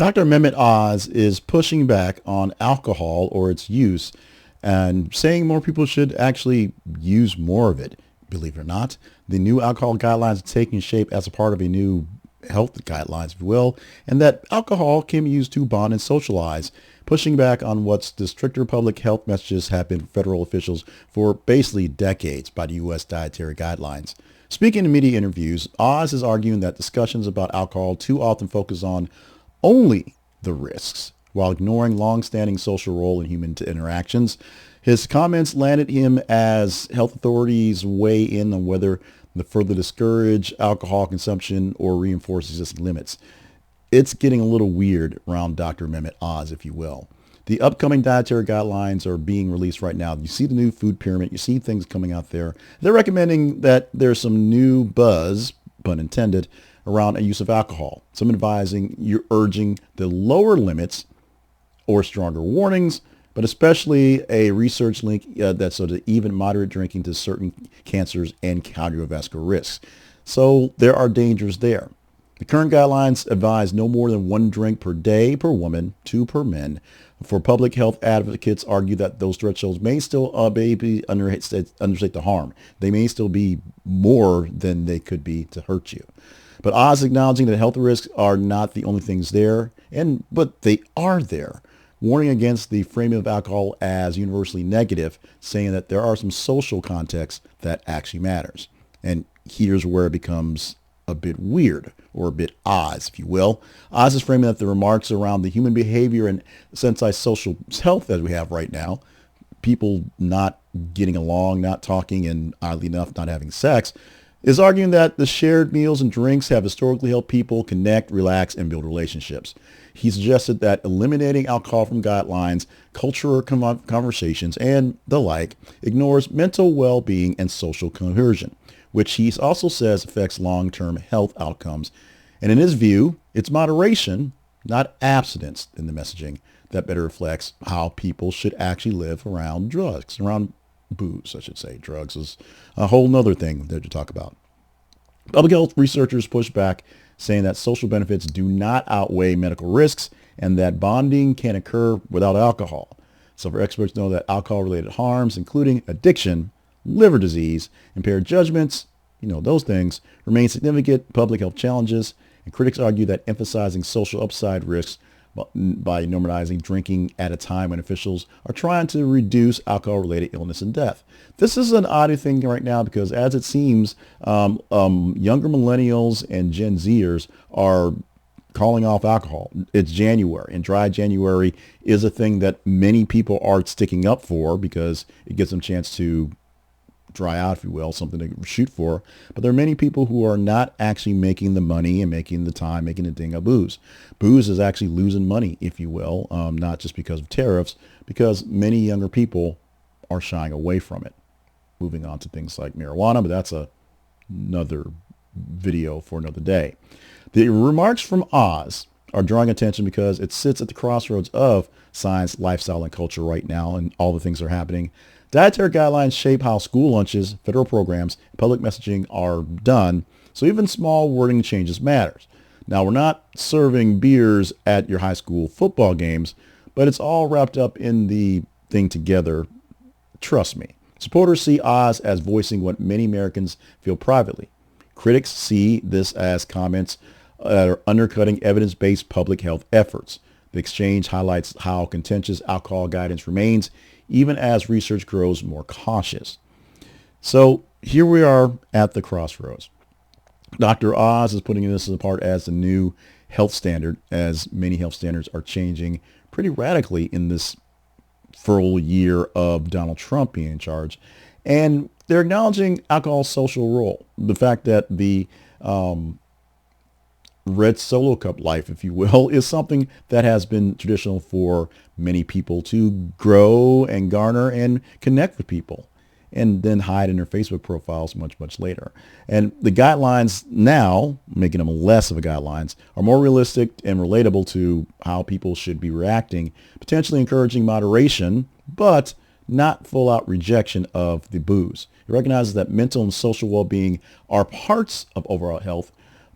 Dr. Mehmet Oz is pushing back on alcohol or its use and saying more people should actually use more of it. Believe it or not, the new alcohol guidelines are taking shape as a part of a new health guidelines, if you will, and that alcohol can be used to bond and socialize, pushing back on what's the stricter public health messages have been federal officials for basically decades by the U.S. Dietary Guidelines. Speaking in media interviews, Oz is arguing that discussions about alcohol too often focus on only the risks while ignoring long-standing social role in human interactions. His comments landed him as health authorities weigh in on whether to further discourage alcohol consumption or reinforce existing limits. It's getting a little weird around Dr. Mehmet Oz, if you will. The upcoming dietary guidelines are being released right now. You see the new food pyramid. You see things coming out there. They're recommending that there's some new buzz, pun intended, around a use of alcohol. Some advising you're urging the lower limits or stronger warnings, but especially a research link that so to even moderate drinking to certain cancers and cardiovascular risks. So there are dangers there. The current guidelines advise no more than 1 drink per day per woman, 2 per men. For public health advocates argue that those thresholds may still understate the harm. They may still be more than they could be to hurt you. But Oz acknowledging that health risks are not the only things there, but they are there, warning against the framing of alcohol as universally negative, saying that there are some social contexts that actually matters. And here's where it becomes a bit weird, or a bit Oz, if you will. Oz is framing that the remarks around the human behavior and social health that we have right now, people not getting along, not talking, and oddly enough, not having sex, is arguing that the shared meals and drinks have historically helped people connect, relax, and build relationships. He suggested that eliminating alcohol from guidelines, cultural conversations, and the like ignores mental well-being and social cohesion, which he also says affects long-term health outcomes. And in his view, it's moderation, not abstinence in the messaging, that better reflects how people should actually live around drugs, around booze, I should say. Drugs is a whole nother thing there to talk about. Public health researchers push back, saying that social benefits do not outweigh medical risks and that bonding can occur without alcohol. Several experts know that alcohol-related harms, including addiction, liver disease, impaired judgments, those things, remain significant public health challenges, and critics argue that emphasizing social upside risks by normalizing drinking at a time when officials are trying to reduce alcohol-related illness and death. This is an odd thing right now because, as it seems, younger millennials and Gen Zers are calling off alcohol. It's January, and dry January is a thing that many people are sticking up for because it gives them a chance to dry out, if you will, something to shoot for. But there are many people who are not actually making the money and making the time, making the thing of booze. Booze is actually losing money, if you will, not just because of tariffs, because many younger people are shying away from it. Moving on to things like marijuana, but that's another video for another day. The remarks from Oz are drawing attention because it sits at the crossroads of science, lifestyle, and culture right now, and all the things that are happening. Dietary guidelines shape how school lunches, federal programs, and public messaging are done, so even small wording changes matters. Now, we're not serving beers at your high school football games, but it's all wrapped up in the thing together. Trust me. Supporters see Oz as voicing what many Americans feel privately. Critics see this as comments that are undercutting evidence-based public health efforts. The exchange highlights how contentious alcohol guidance remains, even as research grows more cautious. So here we are at the crossroads. Dr. Oz is putting this apart as the new health standard, as many health standards are changing pretty radically in this full year of Donald Trump being in charge. And they're acknowledging alcohol's social role. The fact that the red solo cup life, if you will, is something that has been traditional for many people to grow and garner and connect with people and then hide in their Facebook profiles much, much later. And the guidelines now, making them less of a guidelines, are more realistic and relatable to how people should be reacting, potentially encouraging moderation, but not full-out rejection of the booze. It recognizes that mental and social well-being are parts of overall health,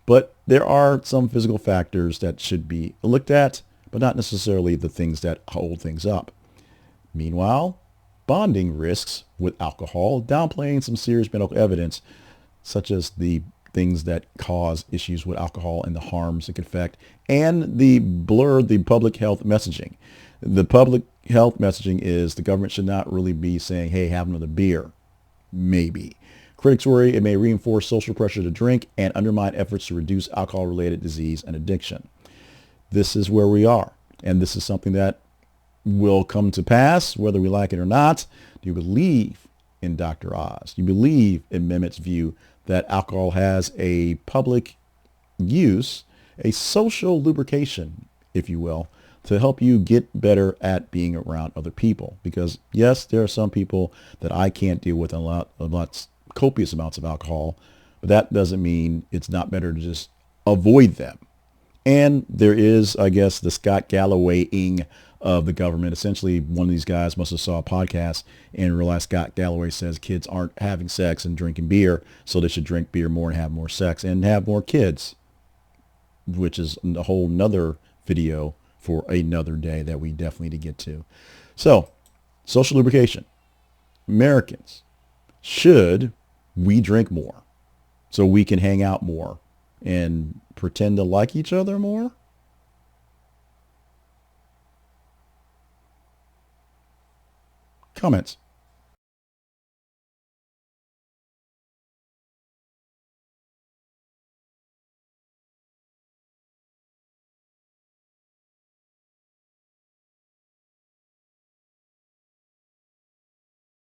But there are some physical factors that should be looked at, but not necessarily the things that hold things up. Meanwhile, bonding risks with alcohol, downplaying some serious medical evidence, such as the things that cause issues with alcohol and the harms it can affect, and the public health messaging. The public health messaging is the government should not really be saying, hey, have another beer. Maybe. Critics worry it may reinforce social pressure to drink and undermine efforts to reduce alcohol-related disease and addiction. This is where we are, and this is something that will come to pass, whether we like it or not. Do you believe in Dr. Oz? Do you believe in Mehmet's view that alcohol has a public use, a social lubrication, if you will, to help you get better at being around other people? Because yes, there are some people that I can't deal with copious amounts of alcohol, but that doesn't mean it's not better to just avoid them. And there is, I guess, the Scott Galloway-ing of the government. Essentially, one of these guys must have saw a podcast and realized Scott Galloway says kids aren't having sex and drinking beer, so they should drink beer more and have more sex and have more kids, which is a whole nother video for another day that we definitely need to get to. So, social lubrication. Americans, should we drink more so we can hang out more and pretend to like each other more? Comments.